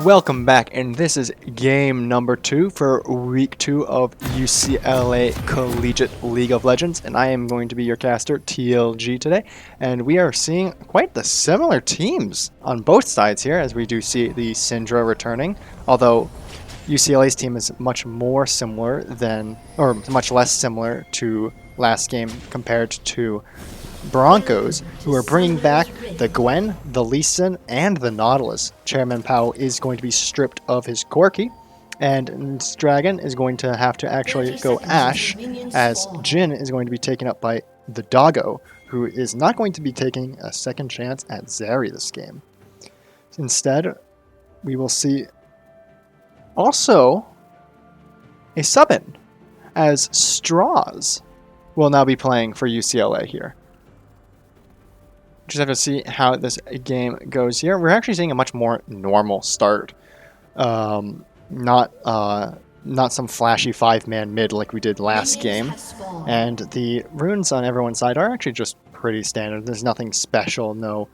Welcome back, and this is game number 2 for week 2 of UCLA Collegiate League of Legends, and I am going to be your caster, TLG, today. And we are seeing quite the similar teams on both sides here, as we do see the Syndra returning, although UCLA's team is much more similar than, or much less similar to last game compared to Broncos, who are bringing back the Gwen, the Lee Sin, and the Nautilus. Chairman Pao is going to be stripped of his Corki, and Dragon is going to have to actually go Ashe, as Jin is going to be taken up by the Doggo, who is not going to be taking a second chance at Zeri this game. Instead, we will see also a sub-in, as Straws will now be playing for UCLA here. Just have to see how this game goes here. We're actually seeing a much more normal start. Not some flashy 5-man mid like we did last game. And the runes on everyone's side are actually just pretty standard. There's nothing special, no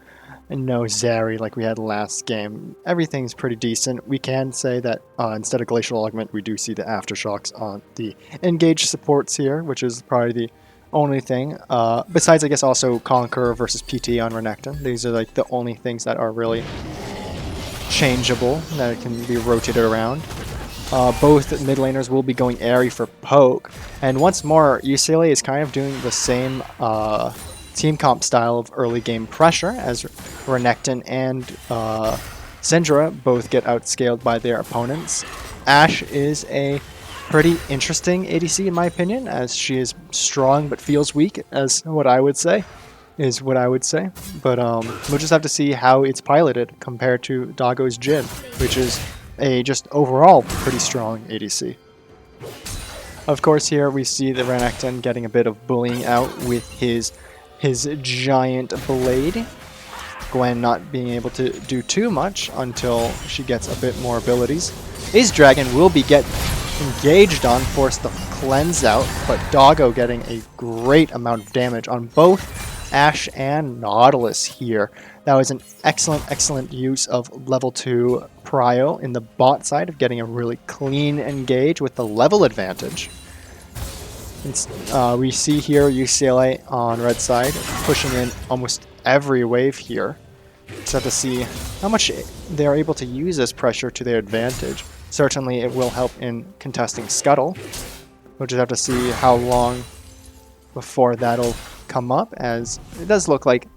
Zeri like we had last game. Everything's pretty decent. We can say that instead of Glacial Augment, we do see the Aftershocks on the engaged supports here, which is probably the only thing. Besides, I guess, also Conqueror versus PT on Renekton. These are like the only things that are really changeable, that can be rotated around. Both mid laners will be going Airy for poke. And once more, UCLA is kind of doing the same team comp style of early game pressure, as Renekton and Syndra both get outscaled by their opponents. Ashe is a pretty interesting ADC in my opinion, as she is strong but feels weak, as what I would say. But we'll just have to see how it's piloted compared to Doggo's Jin, which is a just overall pretty strong ADC. Of course, here we see the Renekton getting a bit of bullying out with his giant blade. Gwen not being able to do too much until she gets a bit more abilities. His Dragon will be engaged on, force the cleanse out, but Doggo getting a great amount of damage on both Ashe and Nautilus here. That was an excellent use of level 2 prio in the bot side of getting a really clean engage with the level advantage. We see here UCLA on red side pushing in almost every wave here. Just have to see how much they're able to use this pressure to their advantage. Certainly it will help in contesting Scuttle. We'll just have to see how long before that'll come up, as it does look like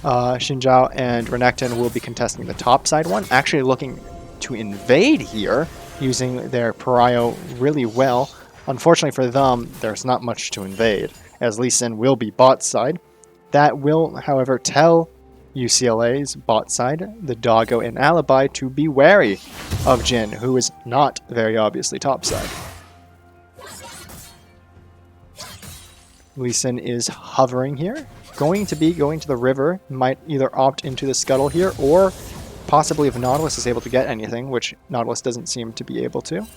Zhao and Renekton will be contesting the top side one, actually looking to invade here, using their prio really well. Unfortunately for them, there's not much to invade, as Lee Sin will be bot side. That will, however, tell UCLA's bot side, the Doggo and Alibye, to be wary of Jin, who is not very obviously top side. Lee Sin is hovering here, going to the river, might either opt into the Scuttle here, or possibly if Nautilus is able to get anything, which Nautilus doesn't seem to be able to.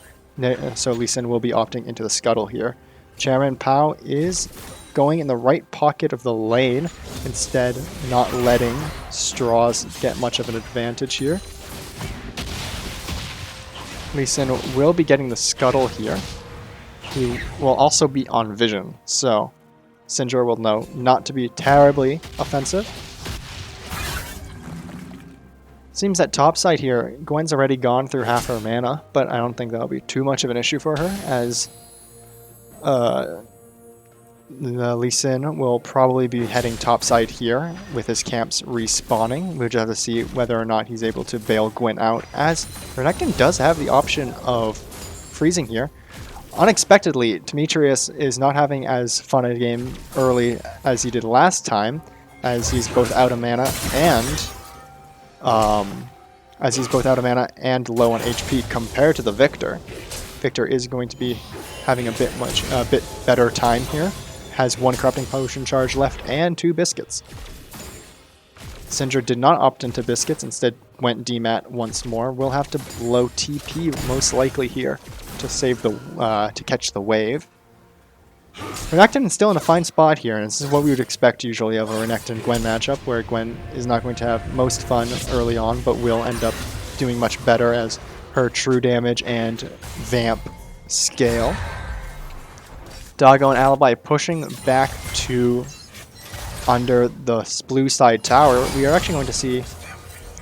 So Lee Sin will be opting into the Scuttle here. Chairman Pao is going in the right pocket of the lane, instead not letting Straws get much of an advantage here. Lee Sin will be getting the Scuttle here. He will also be on Vision, so Syndra will know not to be terribly offensive. Seems that topside here, Gwen's already gone through half her mana, but I don't think that'll be too much of an issue for her, as the Lee Sin will probably be heading topside here with his camps respawning. We'll just have to see whether or not he's able to bail Gwen out, as Renekton does have the option of freezing here. Unexpectedly, Temetrius is not having as fun a game early as he did last time, as he's both out of mana and low on HP compared to the Victor. Victor is going to be having a bit better time here. Has 1 Corrupting Potion charge left and 2 Biscuits. Syndra did not opt into Biscuits, instead went DMAT once more. We'll have to blow TP most likely here to save to catch the wave. Renekton is still in a fine spot here, and this is what we would expect usually of a Renekton-Gwen matchup, where Gwen is not going to have most fun early on, but will end up doing much better as her true damage and vamp scale. Doggo and Alibye pushing back to under the blue side tower. We are actually going to see,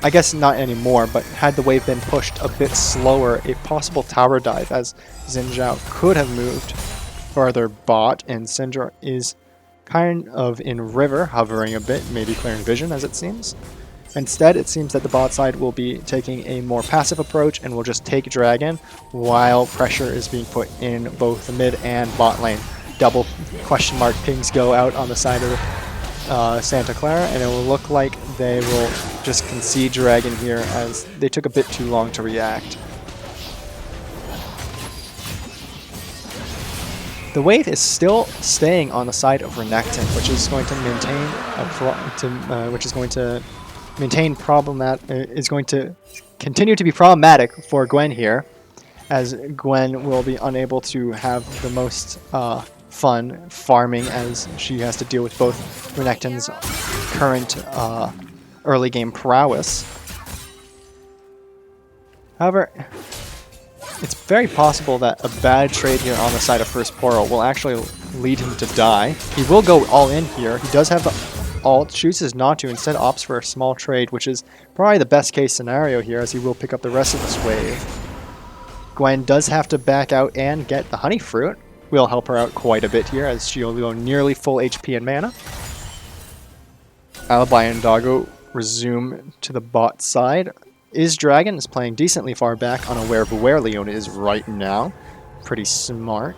I guess not anymore, but had the wave been pushed a bit slower, a possible tower dive as Zhao could have moved further bot, and Syndra is kind of in river, hovering a bit, maybe clearing vision as it seems. Instead, it seems that the bot side will be taking a more passive approach and will just take Dragon while pressure is being put in both the mid and bot lane. Double question mark pings go out on the side of Santa Clara, and it will look like they will just concede Dragon here as they took a bit too long to react. The wave is still staying on the side of Renekton, which is going to continue to be problematic for Gwen here, as Gwen will be unable to have the most fun farming as she has to deal with both Renekton's current early game prowess. However, it's very possible that a bad trade here on the side of First Poro will actually lead him to die. He will go all in here. He does have the ult, chooses not to, instead opts for a small trade, which is probably the best case scenario here, as he will pick up the rest of this wave. Gwen does have to back out and get the honey fruit. Will help her out quite a bit here, as she'll go nearly full HP and mana. Alibye and Doggo resume to the bot side. Dragon is playing decently far back, unaware of where Leona is right now. Pretty smart.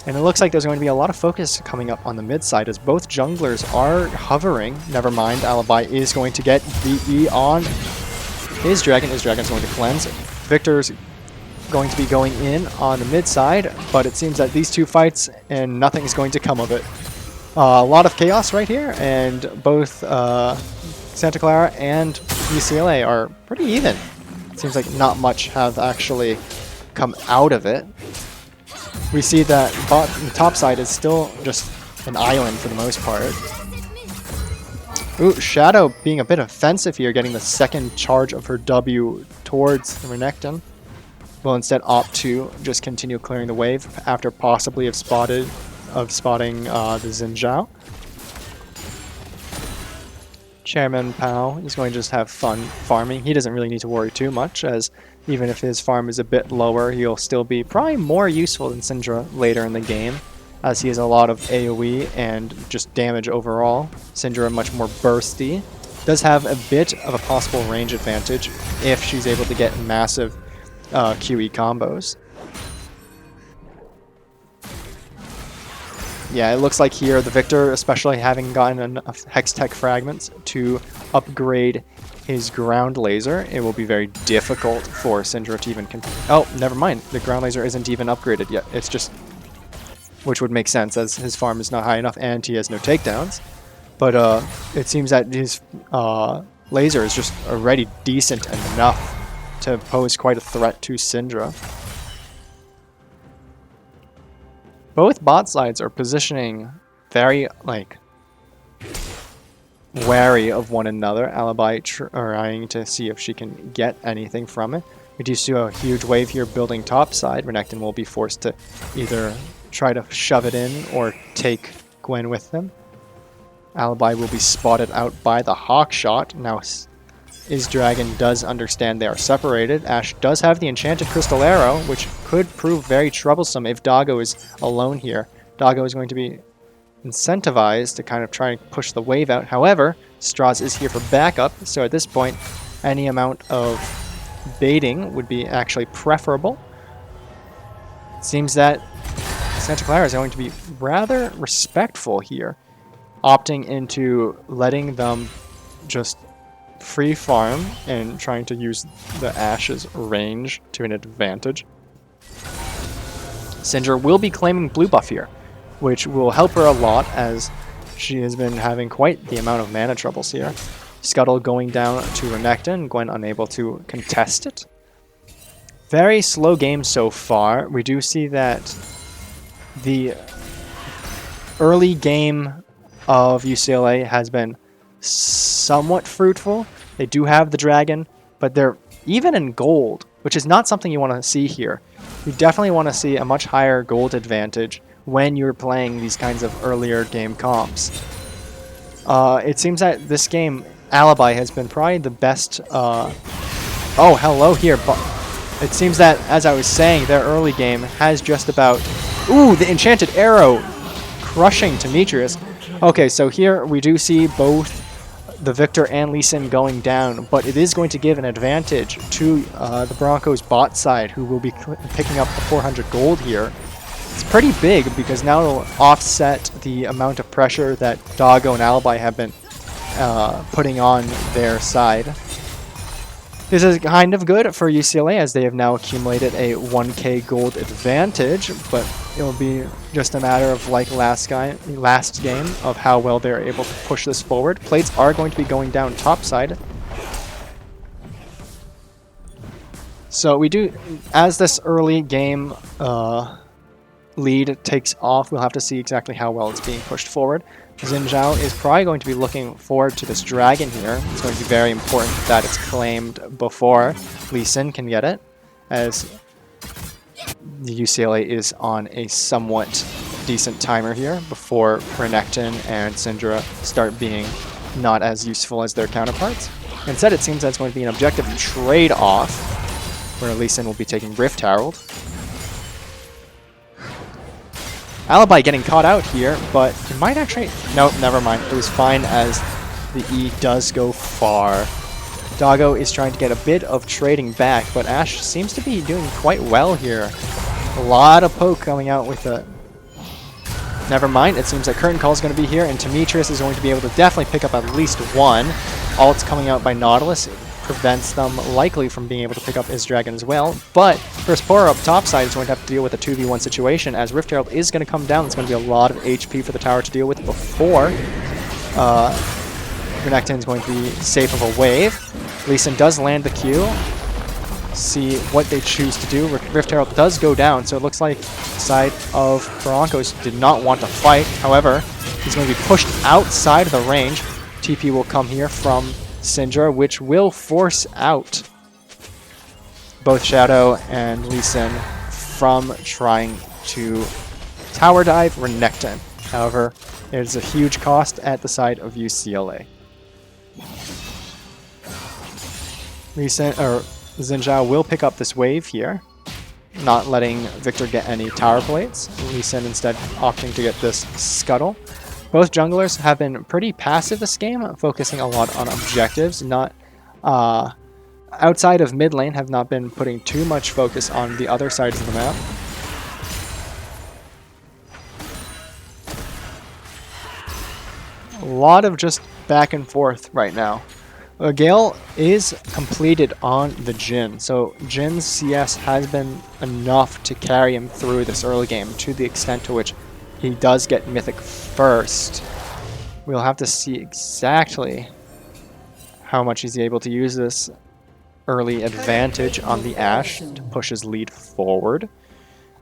And it looks like there's going to be a lot of focus coming up on the mid side as both junglers are hovering. Never mind, Alibye is going to get the E on Dragon. Dragon's going to cleanse. Victor's going to be going in on the mid side, but it seems that these two fights and nothing is going to come of it. A lot of chaos right here, and both Santa Clara and UCLA are pretty even. Seems like not much have actually come out of it. We see that the top side is still just an island for the most part. Ooh, Shadow being a bit offensive here, getting the second charge of her W towards Renekton. Will instead opt to just continue clearing the wave after possibly spotting the Zhao. Chairman Pao is going to just have fun farming. He doesn't really need to worry too much, as even if his farm is a bit lower, he'll still be probably more useful than Syndra later in the game, as he has a lot of AoE and just damage overall. Syndra much more bursty. Does have a bit of a possible range advantage if she's able to get massive QE combos. Yeah, it looks like here the Victor, especially having gotten enough Hextech fragments to upgrade his ground laser, it will be very difficult for Syndra to even oh, never mind. The ground laser isn't even upgraded yet. It's just, which would make sense as his farm is not high enough and he has no takedowns. But it seems that his laser is just already decent enough to pose quite a threat to Syndra. Both bot sides are positioning very, wary of one another. Alibye trying to see if she can get anything from it. We do see a huge wave here building top side. Renekton will be forced to either try to shove it in or take Gwen with them. Alibye will be spotted out by the Hawk Shot. Now, Dragon does understand they are separated. Ashe does have the Enchanted Crystal Arrow, which could prove very troublesome if Doggo is alone here. Doggo is going to be incentivized to kind of try and push the wave out. However, Strauss is here for backup, so at this point, any amount of baiting would be actually preferable. It seems that Santa Clara is going to be rather respectful here, opting into letting them just free farm and trying to use the Ashe's range to an advantage. Syndra will be claiming blue buff here, which will help her a lot as she has been having quite the amount of mana troubles here. Scuttle going down to Renekton, Gwen unable to contest it. Very slow game so far. We do see that the early game of UCLA has been somewhat fruitful. They do have the dragon, but they're even in gold, which is not something you want to see here. You definitely want to see a much higher gold advantage when you're playing these kinds of earlier game comps. It seems that this game, Alibye, has been probably the best... oh, hello here, but it seems that, as I was saying, their early game has just about... Ooh, the enchanted arrow crushing Temetrius. Okay, so here we do see both the Victor and Lee Sin going down, but it is going to give an advantage to the Broncos bot side, who will be picking up the 400 gold here. It's pretty big because now it'll offset the amount of pressure that Doggo and Alibye have been putting on their side. This is kind of good for UCLA as they have now accumulated a 1k gold advantage, but it'll be just a matter of, like last game, of how well they're able to push this forward. Plates are going to be going down topside. So we do, as this early game lead takes off, we'll have to see exactly how well it's being pushed forward. Zhao is probably going to be looking forward to this dragon here. It's going to be very important that it's claimed before Lee Sin can get it, as the UCLA is on a somewhat decent timer here before Renekton and Syndra start being not as useful as their counterparts. Instead, it seems that it's going to be an objective trade-off, where Lee Sin will be taking Rift Herald. Alibye getting caught out here, but it might actually... Nope, never mind. It was fine as the E does go far. Doggo is trying to get a bit of trading back, but Ashe seems to be doing quite well here. A lot of poke coming out with the... Never mind, it seems that Curtain Call is going to be here, and Temetrius is going to be able to definitely pick up at least one. Ult's coming out by Nautilus. Prevents them likely from being able to pick up his dragon as well, but First Poro up top side is going to have to deal with a 2v1 situation as Rift Herald is going to come down. It's going to be a lot of HP for the tower to deal with before Renekton is going to be safe of a wave. Lee Sin does land the Q. See what they choose to do. Rift Herald does go down, so it looks like the side of Broncos did not want to fight. However, he's going to be pushed outside of the range. TP will come here from Syndra, which will force out both Shadow and Lee Sin from trying to tower dive Renekton. However, it is a huge cost at the side of UCLA. Zhao will pick up this wave here, not letting Victor get any tower plates. Lee Sin instead opting to get this scuttle. Both junglers have been pretty passive this game, focusing a lot on objectives. Not outside of mid lane, have not been putting too much focus on the other sides of the map. A lot of just back and forth right now. Gale is completed on the Jhin, so Jin's CS has been enough to carry him through this early game to the extent to which he does get Mythic first. We'll have to see exactly how much he's able to use this early advantage on the Ashe to push his lead forward,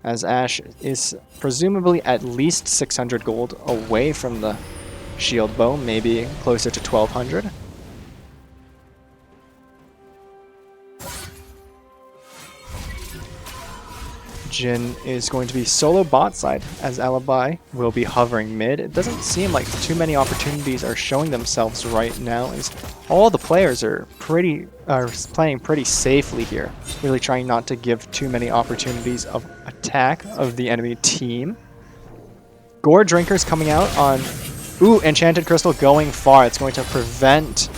as Ashe is presumably at least 600 gold away from the shield bow, maybe closer to 1200. Jhin is going to be solo bot side, as Alibye will be hovering mid. It doesn't seem like too many opportunities are showing themselves right now, as all the players are playing pretty safely here, really trying not to give too many opportunities of attack of the enemy team. Gore Drinkers coming out on... Ooh, Enchanted Crystal going far. It's going to prevent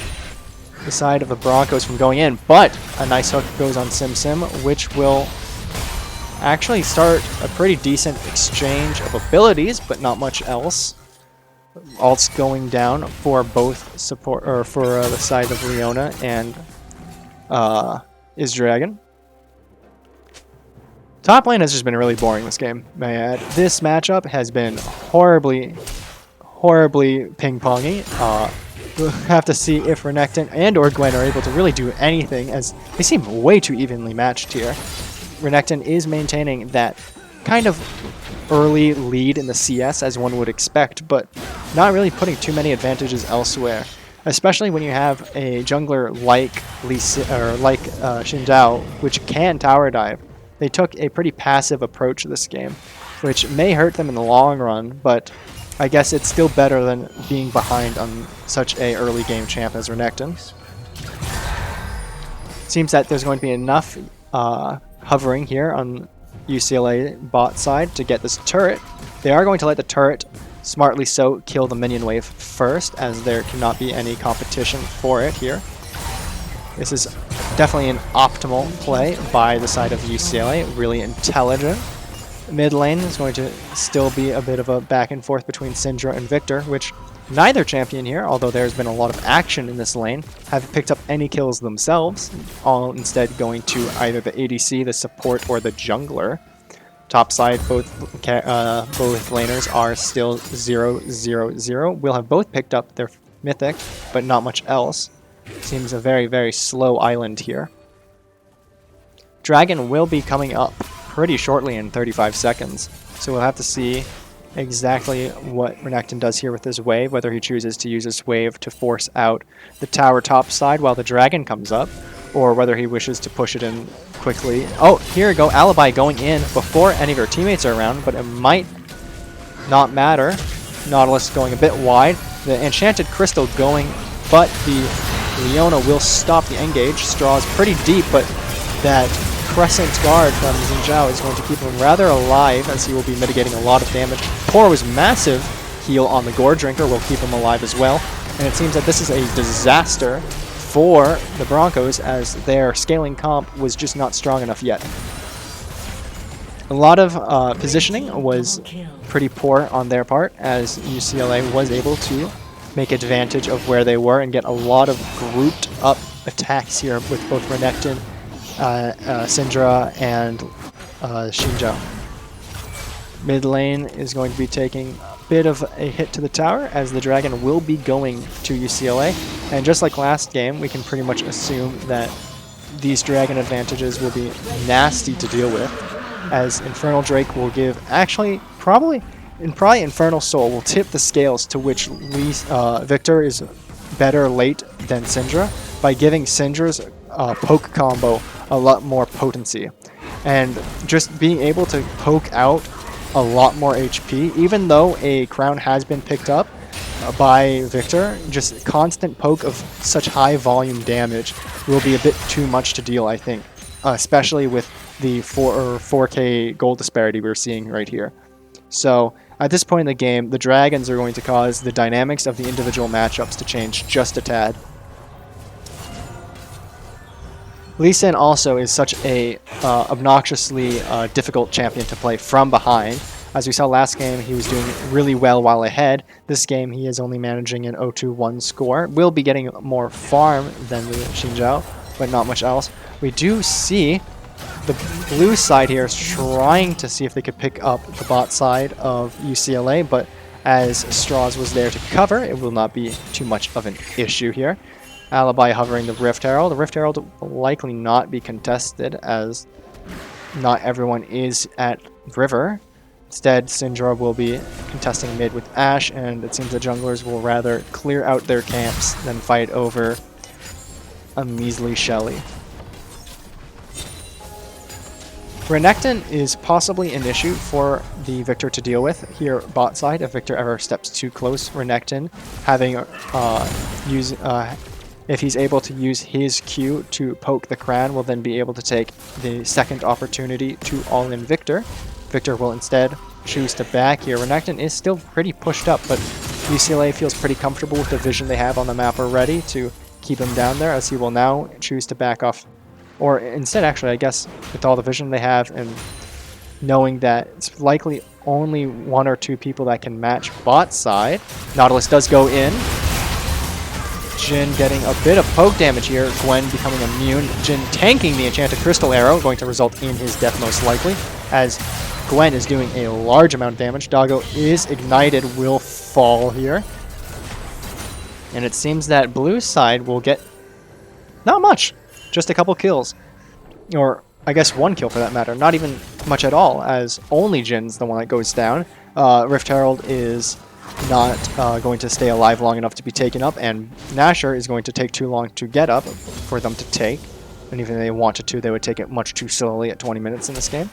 the side of the Broncos from going in, but a nice hook goes on Sim Sim, which will actually start a pretty decent exchange of abilities, but not much else. Ult's going down for both support, or for the side of Leona and Isdragon. Top lane has just been really boring this game, may I add. This matchup has been horribly ping-pongy. We'll have to see if Renekton and or Gwen are able to really do anything, as they seem way too evenly matched here. Renekton is maintaining that kind of early lead in the CS as one would expect, but not really putting too many advantages elsewhere, especially when you have a jungler like Xin Zhao, which can tower dive. They took a pretty passive approach to this game, which may hurt them in the long run, but I guess it's still better than being behind on such a early game champ as Renekton. Seems that there's going to be enough hovering here on UCLA bot side to get this turret. They are going to let the turret, smartly so, kill the minion wave first, as there cannot be any competition for it here. This is definitely an optimal play by the side of UCLA, really intelligent. Mid lane is going to still be a bit of a back and forth between Syndra and Victor, which neither champion here, although there's been a lot of action in this lane, have picked up any kills themselves, all instead going to either the ADC, the support, or the jungler. Top side, both laners are still 0-0-0. We'll have both picked up their mythic, but not much else. Seems a very, very slow island here. Dragon will be coming up pretty shortly in 35 seconds, so we'll have to see exactly what Renekton does here with his wave, whether he chooses to use his wave to force out the tower top side while the dragon comes up, or whether he wishes to push it in quickly. Oh, here we go, Alibye going in before any of her teammates are around, but it might not matter. Nautilus going a bit wide, the Enchanted Crystal going, but the Leona will stop the engage. Straw is pretty deep, but that Crescent Guard from Zhao is going to keep him rather alive, as he will be mitigating a lot of damage. Poro's massive heal on the Gore Drinker will keep him alive as well, and it seems that this is a disaster for the Broncos, as their scaling comp was just not strong enough yet. A lot of positioning was pretty poor on their part, as UCLA was able to make advantage of where they were and get a lot of grouped up attacks here with both Renekton, Syndra, and Xin Zhao. Mid lane is going to be taking a bit of a hit to the tower, as the dragon will be going to UCLA. And just like last game, we can pretty much assume that these dragon advantages will be nasty to deal with, as Infernal Drake will give, actually, probably Infernal Soul will tip the scales to which Victor is better late than Syndra, by giving Syndra's poke combo a lot more potency. And just being able to poke out a lot more HP, even though a crown has been picked up by Victor, just constant poke of such high volume damage will be a bit too much to deal, I think, especially with the 4K gold disparity we're seeing right here. So at this point in the game, the dragons are going to cause the dynamics of the individual matchups to change just a tad. Lee Sin also is such a obnoxiously difficult champion to play from behind. As we saw last game, he was doing really well while ahead. This game, he is only managing an 0-2-1 score. Will be getting more farm than the Xin Zhao, but not much else. We do see the blue side here is trying to see if they could pick up the bot side of UCLA, but as Straws was there to cover, it will not be too much of an issue here. Alibye hovering the Rift Herald. The Rift Herald will likely not be contested, as not everyone is at River. Instead, Syndra will be contesting mid with Ashe, and it seems the junglers will rather clear out their camps than fight over a measly Shelly. Renekton is possibly an issue for the Victor to deal with here bot side if Victor ever steps too close. Renekton having if he's able to use his Q to poke the Cran, will then be able to take the second opportunity to all-in Victor. Victor will instead choose to back here. Renekton is still pretty pushed up, but UCLA feels pretty comfortable with the vision they have on the map already to keep him down there, as he will now choose to back off. Or instead, actually, I guess, with all the vision they have and knowing that it's likely only one or two people that can match bot side, Nautilus does go in. Jhin getting a bit of poke damage here. Gwen becoming immune. Jhin tanking the Enchanted Crystal Arrow, going to result in his death most likely, as Gwen is doing a large amount of damage. Doggo is ignited, will fall here. And it seems that blue side will get not much. Just a couple kills. Or, I guess, one kill for that matter. Not even much at all, as only Jin's the one that goes down. Rift Herald is not going to stay alive long enough to be taken up, and Nasher is going to take too long to get up for them to take. And even if they wanted to, they would take it much too slowly at 20 minutes in this game.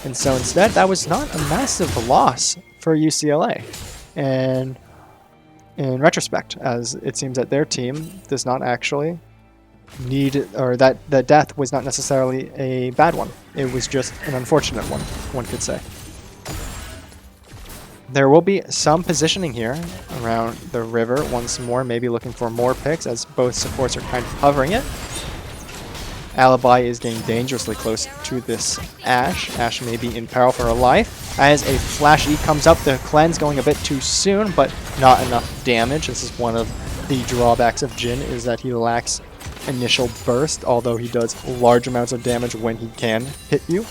And so instead, that was not a massive loss for UCLA. And in retrospect, as it seems that their team does not actually need, or that the death was not necessarily a bad one. It was just an unfortunate one could say. There will be some positioning here around the river once more, maybe looking for more picks as both supports are kind of hovering it. Alibye is getting dangerously close to this Ashe. Ashe may be in peril for her life. As a flash E comes up, the cleanse going a bit too soon, but not enough damage. This is one of the drawbacks of Jhin, is that he lacks initial burst, although he does large amounts of damage when he can hit you.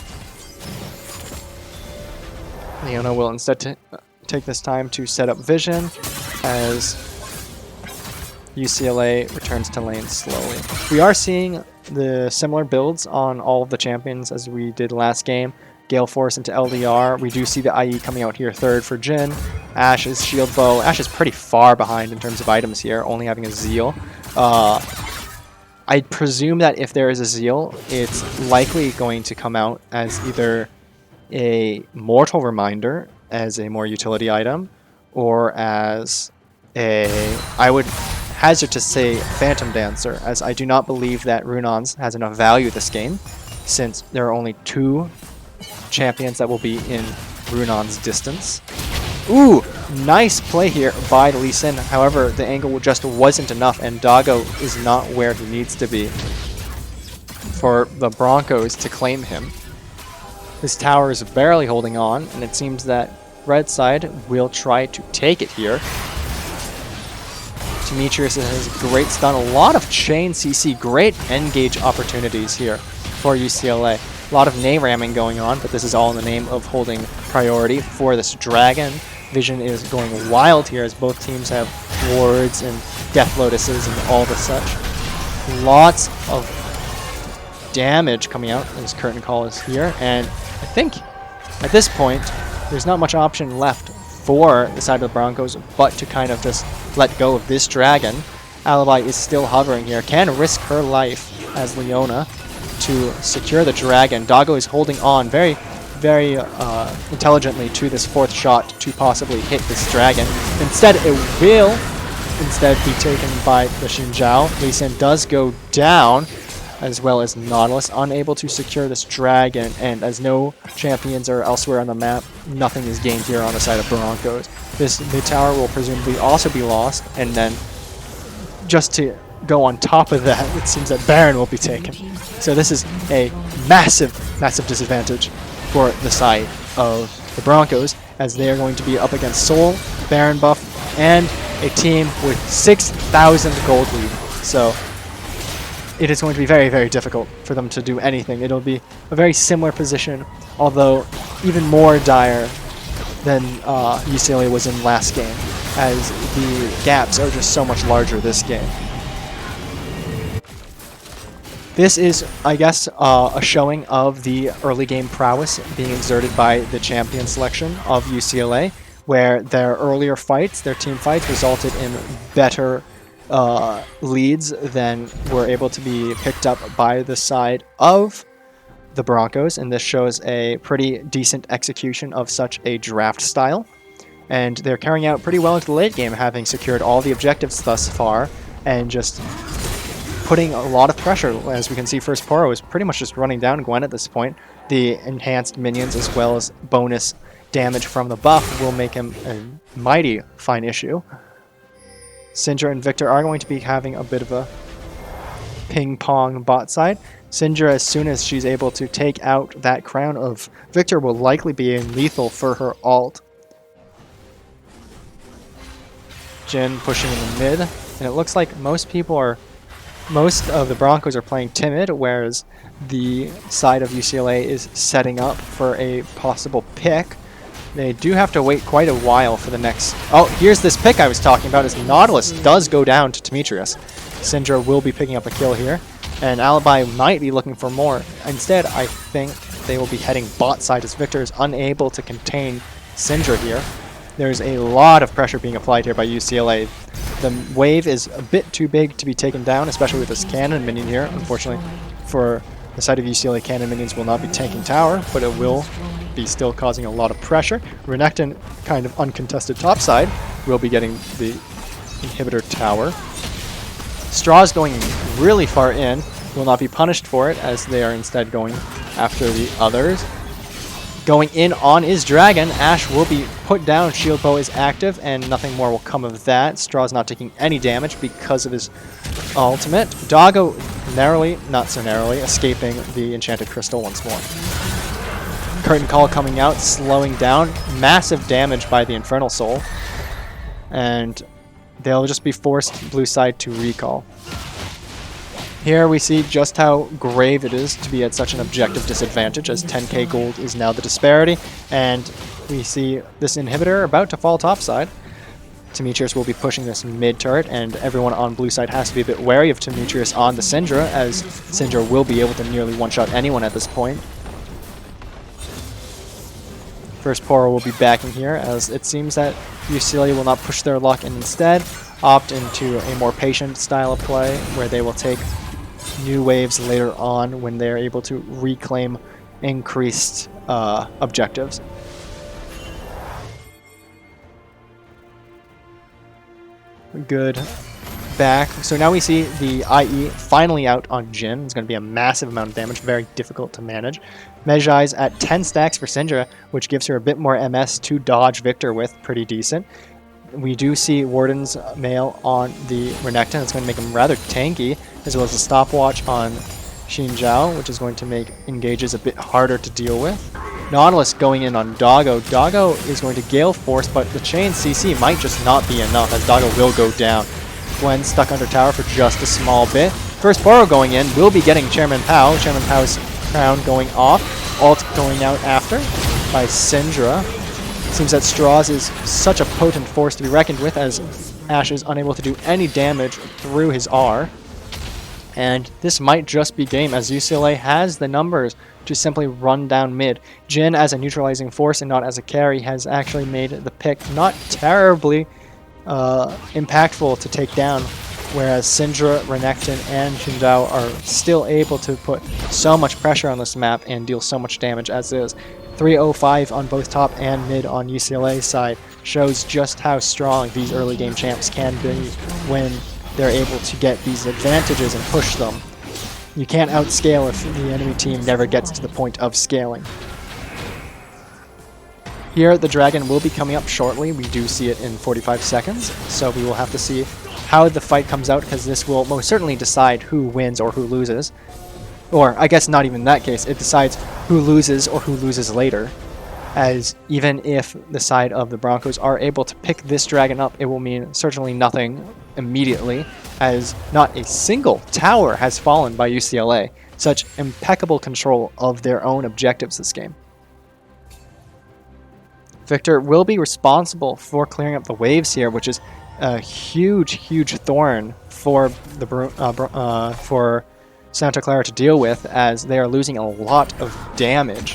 Leona will instead take this time to set up vision as UCLA returns to lane slowly. We are seeing the similar builds on all of the champions as we did last game. Gale Force into LDR. We do see the IE coming out here third for Jhin. Ashe is shield bow. Ashe is pretty far behind in terms of items here, only having a Zeal. I presume that if there is a Zeal, it's likely going to come out as either a Mortal Reminder, as a more utility item, or as a, I would hazard to say, Phantom Dancer, as I do not believe that Runon's has enough value this game, since there are only 2 champions that will be in Runon's distance. Ooh, nice play here by Lee Sin. However, the angle just wasn't enough, and Doggo is not where he needs to be for the Broncos to claim him. This tower is barely holding on, and it seems that red side will try to take it here. Temetrius has a great stun, a lot of chain CC, great engage opportunities here for UCLA. A lot of name ramming going on, but this is all in the name of holding priority for this dragon. Vision is going wild here as both teams have wards and death lotuses and all the such. Lots of damage coming out as Curtain Call is here, and I think at this point there's not much option left for the side of the Broncos but to kind of just let go of this dragon. Alibye is still hovering here, can risk her life as Leona to secure the dragon. Doggo is holding on very intelligently to this 4th shot to possibly hit this dragon. Instead, it will be taken by the Zhao. Lee Sin does go down, as well as Nautilus, unable to secure this dragon, and as no champions are elsewhere on the map, nothing is gained here on the side of Broncos. The tower will presumably also be lost, and then just to go on top of that, it seems that Baron will be taken. So this is a massive disadvantage for the side of the Broncos, as they are going to be up against Soul, Baron buff, and a team with 6,000 gold lead. So it is going to be very difficult for them to do anything. It'll be a very similar position, although even more dire than UCLA was in last game, as the gaps are just so much larger this game. This is, I guess, a showing of the early game prowess being exerted by the champion selection of UCLA, where their earlier fights, their team fights, resulted in better leads than were able to be picked up by the side of the Broncos, and this shows a pretty decent execution of such a draft style. And they're carrying out pretty well into the late game, having secured all the objectives thus far, and just putting a lot of pressure. As we can see, First Poro is pretty much just running down Gwen at this point. The enhanced minions as well as bonus damage from the buff will make him a mighty fine issue. Syndra and Victor are going to be having a bit of a ping-pong bot side. Syndra, as soon as she's able to take out that crown of Victor, will likely be in lethal for her ult. Jhin pushing in the mid, and it looks like most of the Broncos are playing timid, whereas the side of UCLA is setting up for a possible pick. They do have to wait quite a while for the next... Oh, here's this pick I was talking about, as Nautilus does go down to Temetrius. Syndra will be picking up a kill here, and Alibye might be looking for more. Instead, I think they will be heading bot side as Victor is unable to contain Syndra here. There's a lot of pressure being applied here by UCLA. The wave is a bit too big to be taken down, especially with this cannon minion here. Unfortunately, for the side of UCLA, cannon minions will not be tanking tower, but it will be still causing a lot of pressure. Renekton, kind of uncontested topside, will be getting the inhibitor tower. Straws going really far in, will not be punished for it, as they are instead going after the others. Going in on his dragon, Ashe will be put down, shield bow is active, and nothing more will come of that. Straw's not taking any damage because of his ultimate. Doggo narrowly, not so narrowly, escaping the enchanted crystal once more. Curtain Call coming out, slowing down, massive damage by the Infernal Soul, and they'll just be forced blue side to recall. Here we see just how grave it is to be at such an objective disadvantage, as 10k gold is now the disparity, and we see this inhibitor about to fall topside. Temetrius will be pushing this mid turret, and everyone on blue side has to be a bit wary of Temetrius on the Syndra, as Syndra will be able to nearly one-shot anyone at this point. First Poro will be backing here, as it seems that UCLA will not push their luck and instead opt into a more patient style of play, where they will take new waves later on when they're able to reclaim increased objectives. Good back. So now we see the IE finally out on Jhin. It's going to be a massive amount of damage, very difficult to manage. Mejai's at 10 stacks for Syndra, which gives her a bit more MS to dodge Victor with, pretty decent. We do see Warden's mail on the Renekton. It's going to make him rather tanky, as well as a stopwatch on Zhao, which is going to make engages a bit harder to deal with. Nautilus going in on Doggo. Doggo is going to Gale Force, but the chain CC might just not be enough, as Doggo will go down. Gwen stuck under tower for just a small bit. First Poro going in, will be getting Chairman Pao. Chairman Pao's crown going off. Ult going out after by Syndra. Seems that Straws is such a potent force to be reckoned with, as Ashe is unable to do any damage through his R. And this might just be game, as UCLA has the numbers to simply run down mid. Jhin, as a neutralizing force and not as a carry, has actually made the pick not terribly impactful to take down, whereas Syndra, Renekton, and Zhao are still able to put so much pressure on this map and deal so much damage as is. 305 on both top and mid on UCLA's side shows just how strong these early game champs can be when they're able to get these advantages and push them. You can't outscale if the enemy team never gets to the point of scaling. Here, the dragon will be coming up shortly. We do see it in 45 seconds, so we will have to see how the fight comes out, because this will most certainly decide who wins or who loses. Or, I guess not even in that case, it decides who loses or who loses later. As even if the side of the Broncos are able to pick this dragon up, it will mean certainly nothing immediately, as not a single tower has fallen by UCLA. Such impeccable control of their own objectives this game. Victor will be responsible for clearing up the waves here, which is a huge thorn for the for Santa Clara to deal with, as they are losing a lot of damage.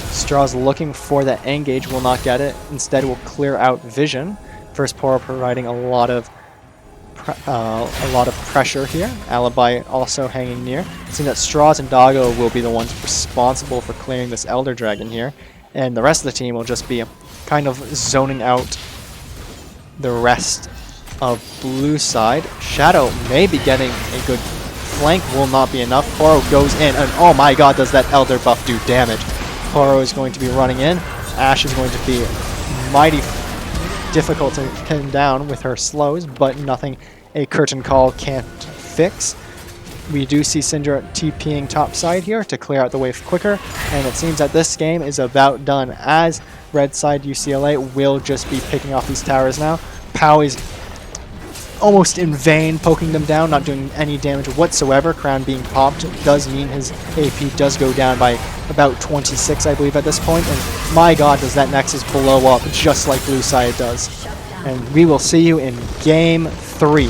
Straw's looking for that engage, will not get it. Instead, will clear out vision. First Poro providing a lot of pressure here. Alibye also hanging near. It seems that Straws and Doggo will be the ones responsible for clearing this Elder Dragon here, and the rest of the team will just be kind of zoning out the rest of blue side. Shadow may be getting a good flank, will not be enough. Poro goes in, and oh my god, does that Elder buff do damage. Poro is going to be running in. Ashe is going to be mighty difficult to pin down with her slows, but nothing a Curtain Call can't fix. We do see Syndra TPing topside here to clear out the wave quicker, and it seems that this game is about done, as red side UCLA will just be picking off these towers now. Pao is almost in vain poking them down, not doing any damage whatsoever. Crown being popped does mean his AP does go down by about 26, I believe, at this point, and my god, does that Nexus blow up just like blue side does. And we will see you in Game 3.